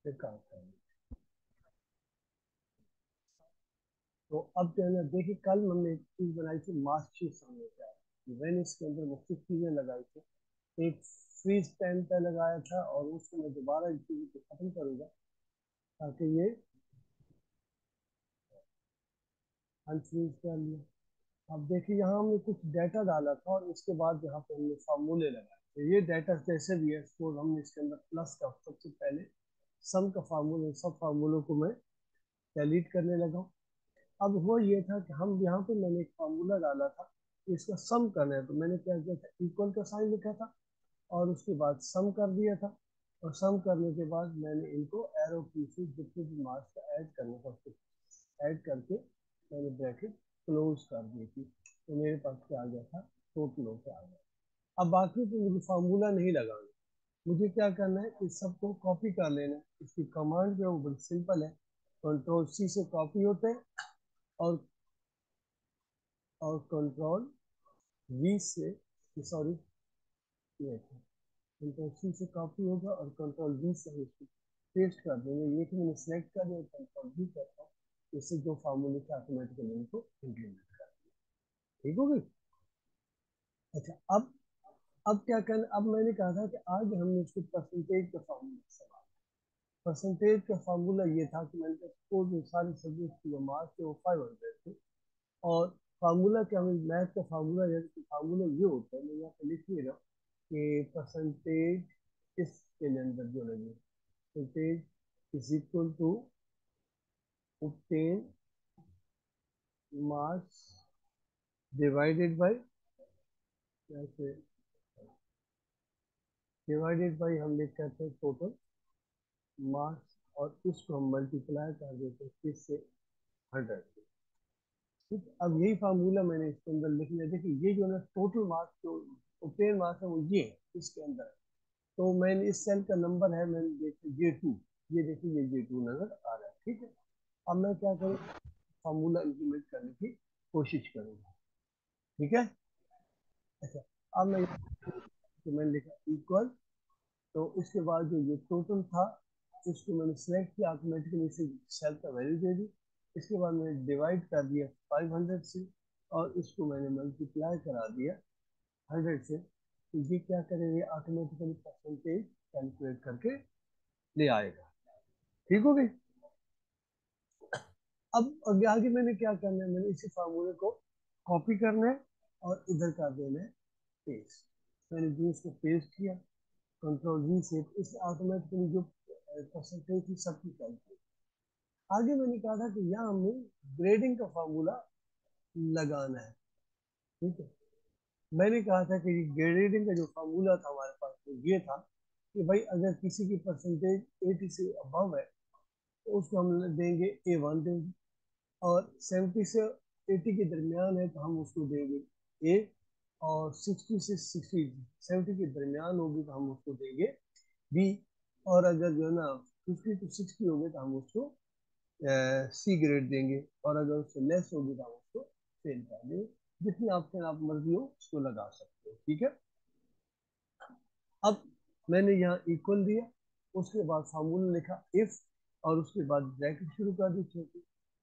निकालते हैं। तो अब क्या है ना, देखिए कल हमने एक चीज बनाई थी मार्कशीट सामने क्या है, मैंने इसके अंदर मुख्तलिफ चीजें लगाई थी। एक फ्रीज टाइम पे लगाया था और उसको मैं दोबारा इस चीज को खत्म करूंगा ताकि ये अनफ्रीज कर लिया। अब देखिए यहाँ हमने कुछ डाटा डाला था और इसके बाद यहाँ पे हमने फार्मूले लगाए। तो ये डाटा जैसे भी है इसको हमने इसके अंदर प्लस का सबसे पहले सम का फार्मूला, सब फार्मूलों को मैं डिलीट करने लगा। अब वो ये था कि हम यहाँ पे मैंने एक फार्मूला डाला था कि इसका सम करना है, तो मैंने क्या किया था, इक्वल का साइन लिखा था और उसके बाद सम कर दिया था। और सम करने के बाद मैंने इनको एरो की से जितने भी मार्क्स का ऐड करना था उसको ऐड करके मैंने ब्रैकेट क्लोज कर दी थी। तो मेरे पास क्या आ गया था, टोटल होकर आ गया। अब बाकी तो मुझे फार्मूला नहीं लगाना, मुझे क्या करना है, इस सबको कॉपी कर लेना है। इसकी कमांड जो है वो बड़ी सिंपल है, कंट्रोल सी से कॉपी होते हैं और कंट्रोल वी से, सॉरी, ये कंट्रोल सी से कॉपी होगा और कंट्रोल वी से हम इसको पेस्ट कर देंगे। ये कि मैंने सेलेक्ट कर दिया, कंट्रोल वी करता हूँ, इससे जो फार्मूले थे ऑटोमेटिकली इनको इंप्लीमेंट कर। ठीक होगी। अच्छा, अब क्या करना, अब मैंने कहा था कि आज हमने इसको परसेंटेज का फार्मूला सवाल। परसेंटेज का फार्मूला ये था कि मैंने कहा जो सारे सब्जेक्ट के जो मार्क्स थे वो 500 थे। और फार्मूला क्या, हमें मैथ का फार्मूला है, फार्मूला ये होता है, मैं यहाँ पे लिख नहीं रहा हूँ कि परसेंटेज इसके अंदर जो लगे, percentage is equal to obtain marks divided by, कैसे डिवाइडेड बाई हम लिख करते हैं टोटल मार्क्स, और इसको हम मल्टीप्लाई कर देते हैं किससे, 100 से। ठीक, अब यही फार्मूला मैंने इसके अंदर लिख लिया। देखिए ये जो है टोटल मार्क्स जो obtain मार्क्स है वो ये इसके अंदर है। तो मैंने इस सेल का नंबर है, मैंने देखिए J2, ये देखिए ये J2 नजर आ रहा है। ठीक है, अब मैं क्या करूँ, फार्मूला इंप्लीमेंट करने की कोशिश करूंगा। ठीक है। अच्छा, अब मैं तो मैंने लिखा इक्वल, तो उसके बाद जो ये टोटल था उसको मैंने सेलेक्ट किया, ऑटोमेटिकली इसे सेल का वैल्यू दे दी। इसके बाद मैंने डिवाइड कर दिया 500 से और इसको मैंने मल्टीप्लाई करा दिया 100 से। तो ये क्या करेंगे, ऑटोमेटिकली परसेंटेज कैलकुलेट करके ले आएगा। ठीक हो गई। अब आगे आगे मैंने क्या करना है, मैंने इसी फार्मूले को कॉपी करना है और इधर कर देना है पेस्ट। मैंने जो इसको पेस्ट किया, कंट्रोल वी से, इस ऑटोमेटिकली जो परसेंटेज थी सबकी कैलकुलेट। आगे मैंने कहा था कि यहाँ हमें ग्रेडिंग का फार्मूला लगाना है। ठीक है, मैंने कहा था कि ग्रेडिंग का जो फार्मूला था हमारे पास वो ये था कि भाई अगर किसी की परसेंटेज 80 से अबव है तो उसको हम देंगे A1 देंगे, और 70 से 80 के दरमियान है तो हम उसको देंगे ए, और 60 से 60 70 के दरमियान होगी तो हम उसको देंगे बी, और अगर जो है ना 50 टू 60 हो गए तो हम उसको सी ग्रेड देंगे, और अगर उससे लेस होगी तो हम उसको फेल कर देंगे। जितनी ऑप्शन आप मर्जी हो उसको लगा सकते हो। ठीक है, अब मैंने यहाँ इक्वल दिया, उसके बाद फार्मूला लिखा इफ, और उसके बाद ब्रैकेट शुरू कर दी छोटी।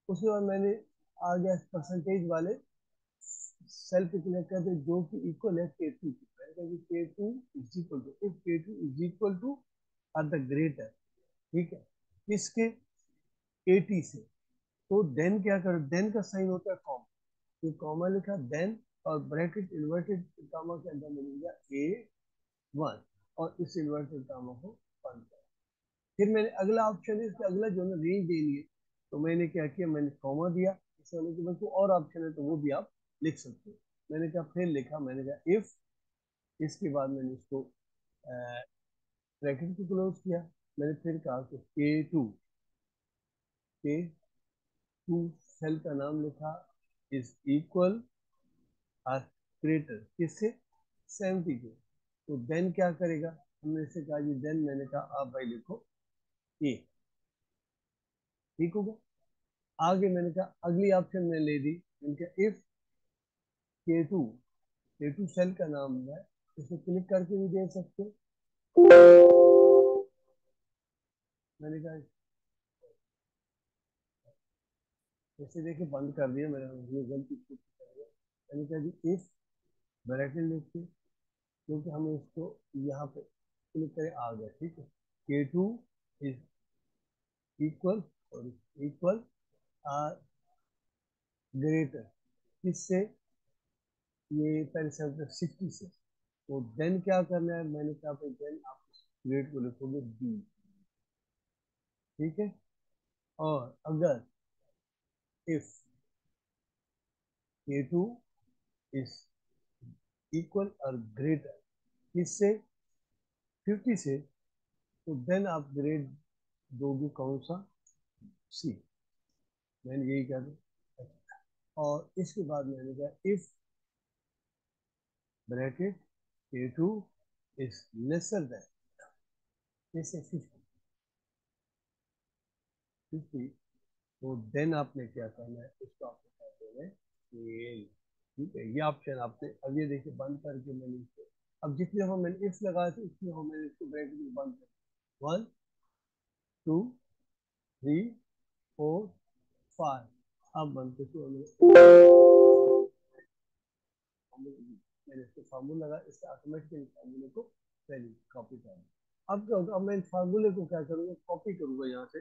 उसके बाद मैंने आ गया परसेंटेज वाले सेल पे क्लिक कर दे जो कि इक्वल है K2 की। मैंने कहा कि K2 is equal to, if K2 is equal to or the greater, ठीक है, किसके, 80 से, तो देन क्या करो, देन का साइन होता है कॉमा, ये कॉमा लिखा देन, और ब्रैकेट इन्वर्टेड कामा के अंदर मिल गया A1, और इस इन्वर्टेड कामा को बंद कर। फिर मैंने अगला ऑप्शन है, इसका अगला जो है रेंज देनी है, तो मैंने क्या किया, मैंने कॉमा दिया। इस वाले के बाद कोई और ऑप्शन है तो वो भी आप लिख सकते हो। मैंने क्या फिर लिखा, मैंने कहा इफ, इसके बाद मैंने इसको ब्रैकेट को क्लोज किया। मैंने फिर कहा कि के टू सेल का नाम लिखा इज इक्वल आर ग्रेटर किससे, 70 के। तो देन क्या करेगा, हमने इसे कहा जी देन, मैंने कहा आप भाई लिखो ए। ठीक होगा। आगे मैंने कहा अगली ऑप्शन में ले दी, मैंने कहा इफ के टू सेल का नाम है, इसे क्लिक करके भी दे सकते हो। मैंने कहा जैसे देखिए बंद कर दिया मैंने, ये गलती की कर दिया। मैंने कहा जी इफ ब्रैकेट लिख के, क्योंकि हमें इसको यहाँ पे क्लिक करें आ गया, ठीक है। K2 इज इक्वल, और इक्वल आर ग्रेटर किससे, ये पहले से 60 से। तो देन क्या करना है, मैंने कहा भाई देन आप ग्रेड को लिखोगे बी, ठीक है। और अगर इफ K2 इज इक्वल और ग्रेटर किससे, 50 से, तो देन आप ग्रेड दोगे कौन सा, सी। मैंने यही कहा था। और इसके बाद मैंने कहा if bracket K2 is lesser than, जैसे 50, तो देन आपने क्या करना है, इसको आपने कहते हैं फेल, ठीक है। ये ऑप्शन आपने, अब ये देखिए बंद करके मैंने इसको, अब जितने दफा मैंने इफ लगाया था उतनी दफा मैंने इसको ब्रैकेट में बंद कर, 1 2 3 4 5, अब बंद करके मैंने इसको फार्मूला लगा, इससे ऑटोमेटिकली फार्मूले को वैल्यू कॉपी कर दी। अब क्या होगा, अब मैं इस फार्मूले को क्या करूँगा, कॉपी करूँगा यहाँ से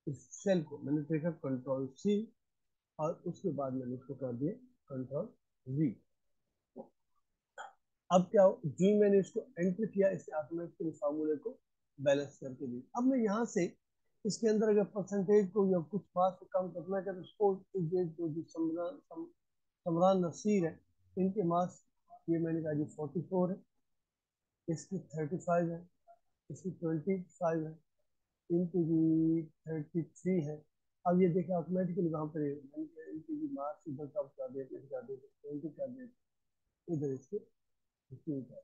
इस सेल को। मैंने देखा कंट्रोल सी, और उसके बाद मैंने इसको कर दिया कंट्रोल वी। अब क्या जी मैंने इसको एंटर किया, इससे ऑटोमेटिकली फार्मूले को बैलेंस करके दी। अब मैं यहाँ से इसके अंदर अगर परसेंटेज को या कुछ मार्क्स को कम करना है तो सपोज जो समरान नसीर है, इनके मार्क्स, ये मैंने कहा जी 44 है, इसकी 35 है, इसकी 25 है, इनकी भी 33 है। अब ये देखिए ऑटोमेटिकली वहाँ पर इनकी भी मार्क्स इधर कम कर देते, 20 कर देते, इधर इसके 15 कर।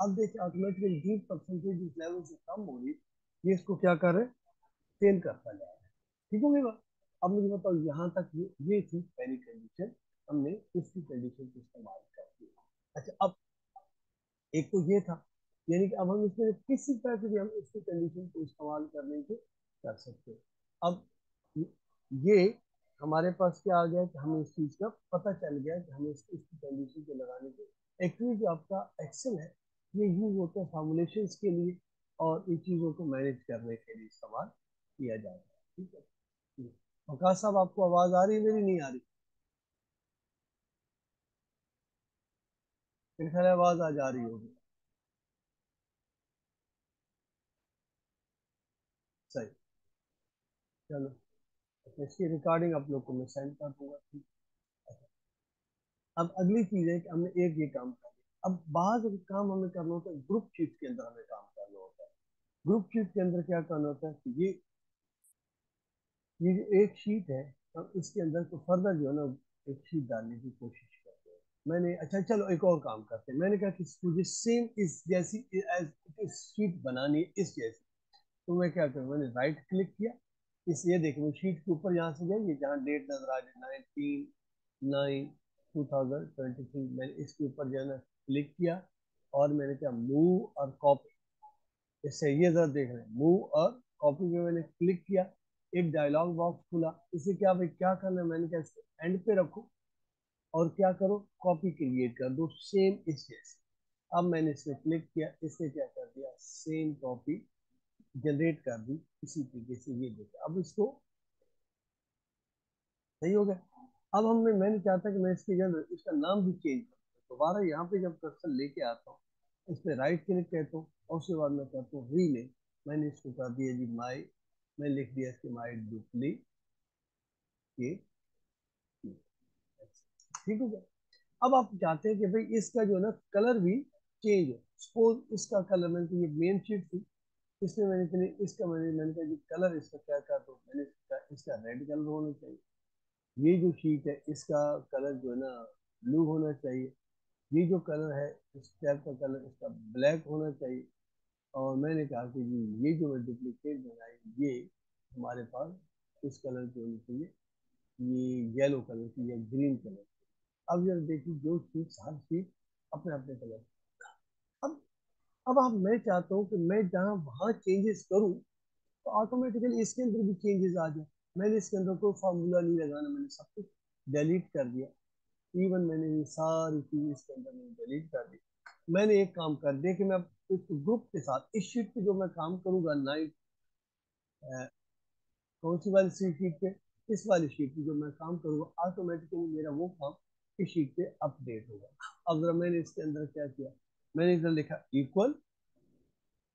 अब देखिए ऑटोमेटिकली जी परसेंटेज इस लेवल से कम हो रही, ये इसको क्या कर रहे हैं, फेल करता जा रहा है, ठीक हो गया। अब मुझे बताओ यहाँ तक ये थी पहली कंडीशन, हमने इसकी कंडीशन को इस्तेमाल कर दिया। अच्छा अब एक तो ये था, यानी कि अब हम इसमें किसी तरह से भी हम इसकी कंडीशन को इस्तेमाल करने की कर सकते हैं। अब ये हमारे पास क्या आ गया कि हमें इस चीज़ का पता चल गया कि हमें इसकी कंडीशन को लगाने के, एक्चुअली जो आपका एक्सेल है ये यूज होता है फॉर्मुलेशन के लिए, और इन चीज़ों को मैनेज करने के लिए इस्तेमाल किया जाता है, ठीक है। प्रकाश साहब आपको आवाज़ आ रही है मेरी, नहीं आ रही? मेरे ख्याल है आवाज़ आ जा रही होगी। सही, चलो, तो इसकी रिकॉर्डिंग आप लोग को मैं सेंड कर दूंगा, ठीक है। अब अगली चीज है कि हमने एक ये काम कर लिया, अब बाद काम हमें करना होता है, ग्रुप शीट के अंदर हमें काम करना होता है। ग्रुप शीट के अंदर क्या करना होता है कि ये जो एक शीट है, अब इसके अंदर तो फर्दर जो है ना एक शीट डालने की कोशिश करते हैं। मैंने, अच्छा चलो एक और काम करते हैं, मैंने कहा कि मुझे सेम इस जैसी एज इस शीट बनानी है इस जैसी। तो मैं क्या करूँ, मैंने राइट क्लिक किया, इस ये देखिए मैं शीट के ऊपर यहाँ से जाइए जहाँ डेट नजर आ जाए 19/9/2023, मैंने इसके ऊपर जो है ना क्लिक किया, और मैंने क्या मूव और कॉपी, इससे ये जरा देख रहे हैं, मूव और कॉपी पे मैंने क्लिक किया, एक डायलॉग बॉक्स खुला। इसे क्या भाई क्या करना है, मैंने क्या इसको एंड पे रखो, और क्या करो कॉपी क्रिएट कर दो सेम इस जैसे। अब मैंने इसमें क्लिक किया, इससे क्या कर दिया, सेम कॉपी जनरेट कर दी इसी तरीके से, ये देखो अब इसको सही हो गया। अब हमने, मैंने चाहता कि मैं इसकी जगह इसका नाम भी चेंज करूँ, दोबारा यहाँ पे जब कर्सर लेके आता हूँ, इस पर राइट क्लिक कहता हूँ, और उसके बाद मैं कहता हूँ रीनेम। मैंने इसको कर दिया जी माई, मैं लिख दिया इसके माई डुप्लीकेट, ठीक हो गया। अब आप चाहते हैं कि भाई इसका जो है ना कलर भी चेंज हो, सपोज इसका कलर, मैंने तो ये मेन शीट थी, इसमें मैंने इसका मैंने कहा जी कलर इसका क्या कर दो, मैंने इसका रेड कलर होना चाहिए। ये जो शीट है इसका कलर जो है ना ब्लू होना चाहिए। ये जो कलर है इस टैब का कलर इसका ब्लैक होना चाहिए। और मैंने कहा कि जी ये जो मैं डुप्लीकेट बनाई, ये हमारे पास इस कलर की होनी चाहिए, ये येलो कलर की या ग्रीन कलर। अब जरा देखिए जो चीज हर चीज अपने अपने कलर। अब अब आप, मैं चाहता हूँ कि मैं जहाँ वहाँ चेंजेस करूँ, तो ऑटोमेटिकली इसके अंदर भी चेंजेस आ जाए। मैंने इसके अंदर कोई फार्मूला नहीं लगाना, मैंने सब कुछ डिलीट कर दिया। इवन मैंने ये सारी चीज इसके अंदर मैंने डिलीट कर दी। मैंने एक काम कर दिया कि मैं इस ग्रुप के साथ इस शीट पे जो मैं काम करूंगा नाइट, कौन सी वाली शीट पे, इस वाली शीट पे जो मैं काम करूंगा ऑटोमेटिकली मेरा वो काम इस शीट पे अपडेट होगा। अब जरा मैंने इसके अंदर क्या किया, मैंने इधर लिखा इक्वल,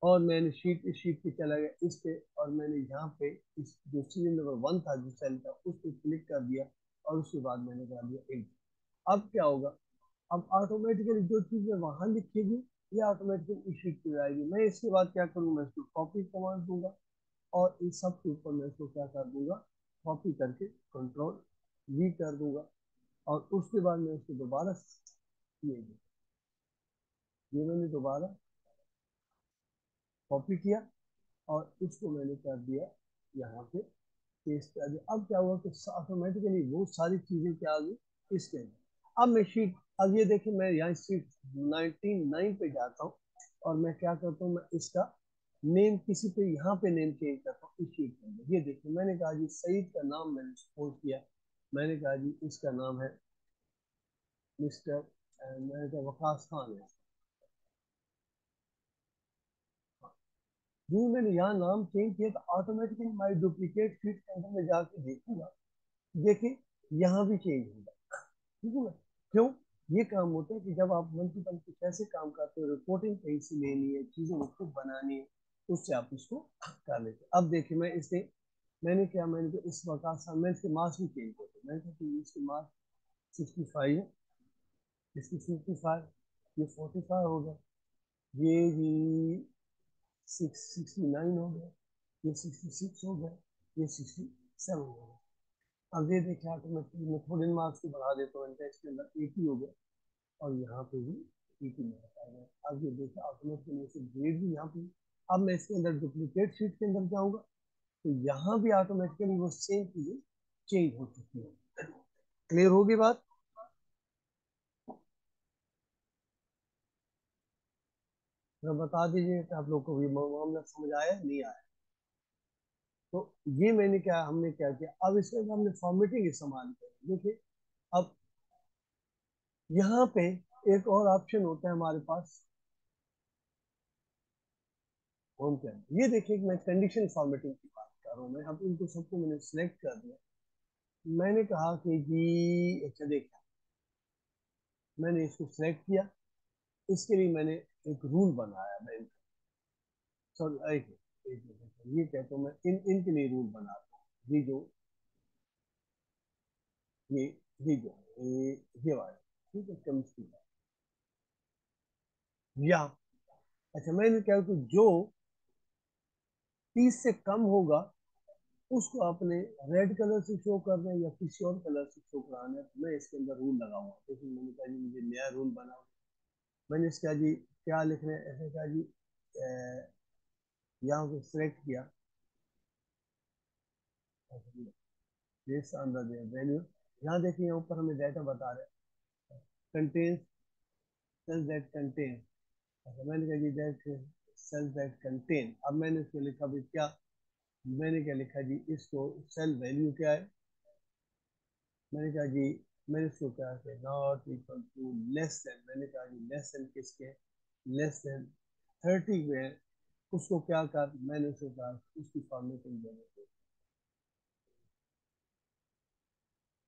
और मैंने शीट इस शीट पे चला गया इस पे, और मैंने यहाँ पे इस जो सीरियल नंबर 1 था जो सेल था उस पर क्लिक कर दिया, और उसके बाद मैंने कर दिया इंट। अब क्या होगा, अब ऑटोमेटिकली जो चीजें वहां लिखेगी ये ऑटोमेटिकली इस शीट पे आएगी। मैं इसके बाद क्या करूँगा, मैं इसको कॉपी कमांड दूंगा, और इस सब के ऊपर मैं इसको क्या कर दूंगा, कॉपी करके कंट्रोल वी कर दूंगा, और उसके बाद मैं इसको दोबारा ये मैंने दोबारा कॉपी किया, और इसको मैंने कर दिया यहाँ पे पेस्ट कर दिया। अब क्या हुआ कि ऑटोमेटिकली वो सारी चीजें क्या आ गई इसके अंदर। अब मैं शीट, अब ये देखिए मैं यहाँ शीट 99 पे जाता हूँ, और मैं क्या करता हूँ, मैं इसका नेम किसी पे यहाँ पे नेम चेंज करता हूँ इस शीट के अंदर। ये देखिए मैंने कहा जी सईद का नाम मैंने सपोज किया, मैंने कहा जी इसका नाम है मिस्टर, मैंने कहा वकास खान है। जी मैंने यहाँ नाम चेंज किया तो ऑटोमेटिकली हमारी डुप्लीकेट शीट के अंदर में जाके देखूंगा, देखिए यहाँ भी चेंज होगा। ठीक है ना, क्यों, ये काम होता है कि जब आप मल्टीपल कुछ ऐसे काम करते हो, रिपोर्टिंग कहीं से लेनी है, चीजें उसको बनानी है, तो उससे आप इसको कर लेते हैं। अब देखिए मैं इसे, मैंने क्या, मैंने तो इस वक्त मैं इसके मार्क्स भी चेंज करते, मैंने कहा कि इसके मार्क्स 65 है, इसकी 55, ये 45 हो गया, ये 69 हो गया, ये 66 हो गया, ये 67 हो गया। अब ये देखिए ऑटोमेटिकली मैं थोड़े मार्क्स को बढ़ा देता हूँ, इसके अंदर 80 हो गया, और यहाँ पे भी 80 मार्क्स आ गए। अब ये देखिए ऑटोमेटिकली इसे ग्रेड भी यहाँ पे, अब मैं इसके अंदर डुप्लीकेट शीट के अंदर जाऊंगा तो यहाँ भी ऑटोमेटिकली वो सेम चीजें चेंज हो चुकी है। क्लियर होगी बात, तो बता दीजिए कि आप लोग को ये मामला समझ आया नहीं आया। तो ये मैंने क्या, हमने क्या किया, अब इसके अंदर हमने फॉर्मेटिंग इस्तेमाल की। देखिए अब यहाँ पे एक और ऑप्शन होता है हमारे पास, होम क्या है, ये देखिए मैं कंडीशन फॉर्मेटिंग की बात कर रहा हूँ। मैं अब इनको सबको मैंने सिलेक्ट कर दिया, मैंने कहा कि जी अच्छा देखिए, मैंने इसको सिलेक्ट किया, इसके लिए मैंने एक रूल बनाया, मैं सॉरी ये कहता हूँ, मैं इनके लिए रूल बनाता हूँ, ये जो ये ये जो ये वाला, ठीक है, केमिस्ट्री या, अच्छा मैंने क्या कि जो 30 से कम होगा उसको आपने रेड कलर से शो करना है या किसी और कलर से शो कराना है, तो मैं इसके अंदर रूल लगाऊंगा। जैसे मैंने कहा जी मुझे नया रूल बनाओ, मैंने इसका जी क्या लिखना है, ऐसे कहा जी यहाँ पे सिलेक्ट किया, अंदर वैल्यू, यहाँ देखिए यहाँ ऊपर हमें डाटा बता रहे हैं कंटेन्स सेल्स दैट कंटेन, अच्छा मैंने कहा जी दैट सेल्स दैट कंटेन। अब मैंने इसको लिखा भी क्या, मैंने क्या लिखा जी, इसको सेल वैल्यू क्या है, मैंने कहा जी, मैंने इसको क्या किया not equal to less than, मैंने कहा जी लेस देन किसके, लेस देन 30 में, उसको क्या कर, मैंने उसको कहा उसकी फॉर्मेटिंग देने को,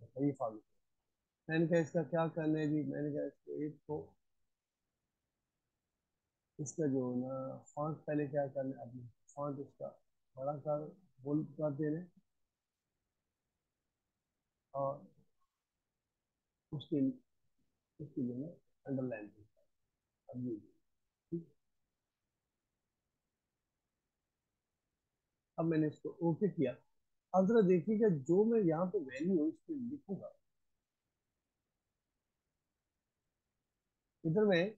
सही फॉर्मेट, मैंने कहा इसका क्या करना है जी, मैंने कहा इसको एक को इसका जो ना फॉन्ट पहले क्या करना है, अपनी फॉन्ट इसका बड़ा कर बोल्ड कर देना, और उसके उसके लिए मैं अंडरलाइन, अब ये ठीक। अब मैंने इसको ओके किया। अब जरा देखिएगा जो मैं यहाँ पे वैल्यू इसको लिखूंगा, इधर मैं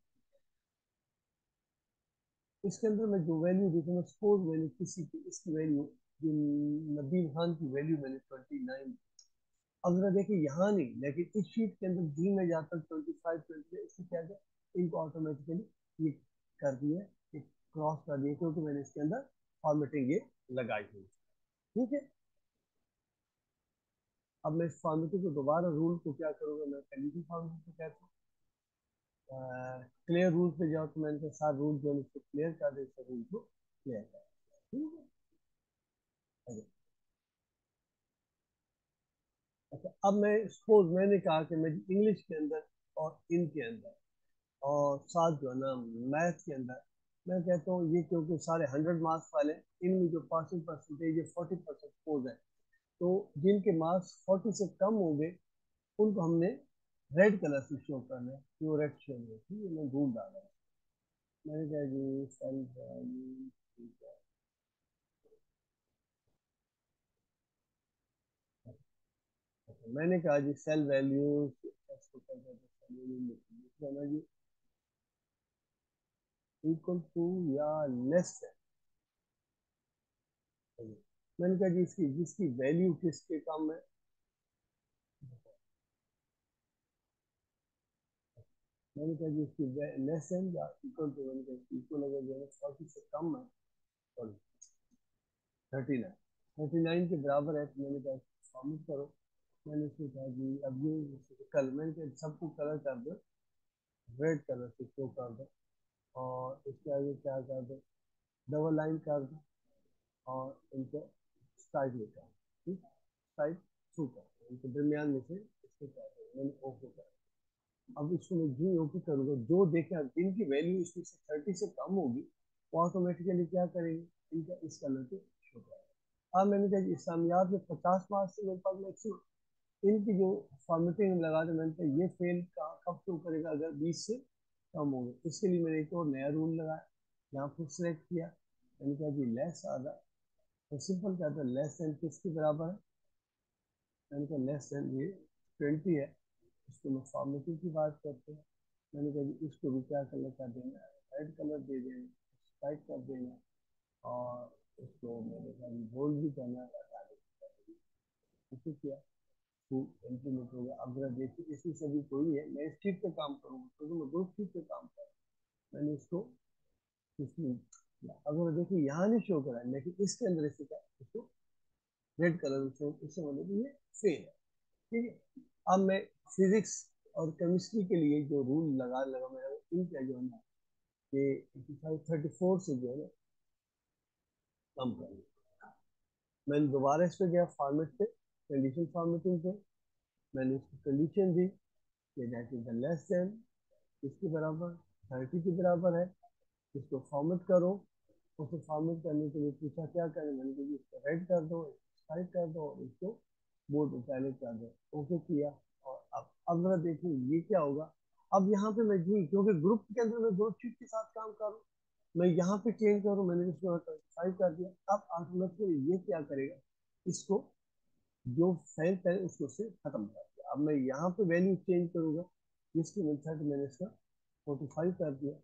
इसके अंदर मैं जो वैल्यू देखूँ, मैं सपोज मैंने किसी की इसकी वैल्यू, नबील खान की वैल्यू मैंने 29, अब जरा देखिए यहाँ नहीं, लेकिन इस शीट के अंदर जी में जाता 25 20, इससे क्या है, इनको ऑटोमेटिकली ये कर दिया, क्रॉस कर दिया, क्योंकि मैंने इसके अंदर फॉर्मेटिंग ये लगाई हुई। ठीक है, अब मैं इस फॉर्मेटिंग को दोबारा रूल को क्या करूँगा, मैं कंडीशन फॉर्मेटिंग को कहता हूँ। क्लियर रूल पे जाओ, तो मैंने सारे रूल जो है उसको क्लियर कर दे, रूल को क्लियर कर। ठीक है, अच्छा। अच्छा, अब मैं सपोज मैंने कहा कि मैं इंग्लिश के अंदर और इनके अंदर और साथ जो है ना मैथ के अंदर, मैं कहता हूँ ये क्योंकि सारे 100 मार्क्स वाले, इनमें जो पासिंग परसेंटेज है 40% सपोज है, तो जिनके मार्क्स 40 से कम होंगे उनको हमने रेड कलर से शो करना है कि वो रेड शो हो। ठीक है, मैं ढूंढ डाला है। मैंने कहा जी सेल्फ वैल्यू, ठीक है। अच्छा, मैंने कहा G cell value G equal to या लेस है। मैंने कहा जी इसकी जिसकी वैल्यू किसके कम है, मैंने कहा जी इसकी लेस है या इक्वल टू, मैंने कहा इक्वल अगर जो है 40 से कम है, सॉरी 39, 39 के बराबर है, तो मैंने कहा सबमिट करो। मैंने उसको कहा जी अब ये कल मैंने कहा सबको कलर कर दो, रेड कलर से शो कर दो, और इसके आगे क्या कर दो, डबल लाइन कर दो, और इनको स्ट्राइक लेकर, ठीक, स्ट्राइक थ्रू कर दो, इनके दरमियान में से इसको कर दो, मैंने ओके कर। अब इसको मैं जो ओके करूँगा, जो देखें जिनकी वैल्यू इसमें से 30 से कम होगी वो ऑटोमेटिकली क्या करेंगे, इनका इस कलर पे शो करेगा। अब मैंने कहा इस्लामियात में 50 मार्क्स से मेरे पास मैक्सिमम, इनकी जो फॉर्मेटिंग लगा दे, मैंने कहा ये फेल कब शो करेगा, अगर 20 से कम हो गए। इसके लिए मैंने एक और नया रूल लगाया, यहाँ पर सेलेक्ट किया, मैंने कहा जी लेस आधा, तो सिंपल क्या था, लेस देन किसके बराबर है, मैंने कहा लेस देन ये 20 है। इसको मैं फॉर्मेटिंग की बात करते हैं, मैंने कहा जी इसको भी क्या कलर कर देना है, रेड कलर दे देना, स्ट्राइक कर देना, और इसको मैंने कहा बोल्ड भी करना है, इसे किया टू इम्प्लीमेंट हो गया। अब जरा देखिए इसमें से भी कोई है, मैं इस चीज पे काम करूँगा क्योंकि मैं दो चीज पे काम कर रहा हूँ। मैंने इसको इसमें अगर देखिए यहाँ नहीं शो करा है, लेकिन इसके अंदर इसे क्या इसको रेड कलर शो, इससे मतलब ये फेल है। ठीक है, अब मैं फिजिक्स और केमिस्ट्री के लिए जो रूल लगा मेरा इनका जो है ना ये 34 से जो है ना कम कर लिया। मैंने दोबारा इस पे गया फॉर्मेट पे, कंडीशन फॉर्मेटिंग पे, मैंने इसको कंडीशन दी कि that is the less than इसके बराबर 30 के बराबर है, इसको फॉर्मेट करो। उसे फॉर्मेट करने के लिए पूछा क्या करें, मैंने कहा इसको रेड कर दो, टाइप कर दो, और इसको बोर्ड इटैलिक कर दो, ओके किया। और अब जरा देखिए ये क्या होगा। अब यहाँ पे मैं जी क्योंकि ग्रुप के अंदर मैं दो चीज के साथ काम कर रहा हूँ, मैं यहाँ पे चेंज करूँ, मैंने इसको टाइप कर दिया। अब ऑटोमेटिकली ये क्या करेगा, इसको जो फेल करे उसको से खत्म कर दिया। अब मैं यहाँ पे वैल्यू चेंज करूंगा, जिसकी मेथड मैंने इसका 45 कर दिया,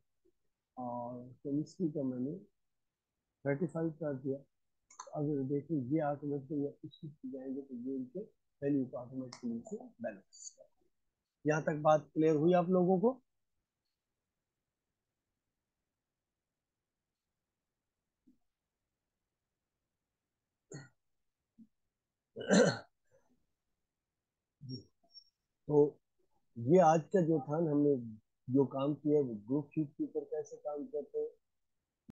और केमिस्ट्री का मैंने 35 कर दिया। अगर देखिए ये ऑटोमेटिकली इसकी जाएंगे तो ये इनके वैल्यू को ऑटोमेटिकली से बैलेंस कर। यहाँ तक बात क्लियर हुई आप लोगों को? तो ये आज का जो था ना, हमने जो काम किया वो ग्रुप शीट के ऊपर कैसे काम करते हैं,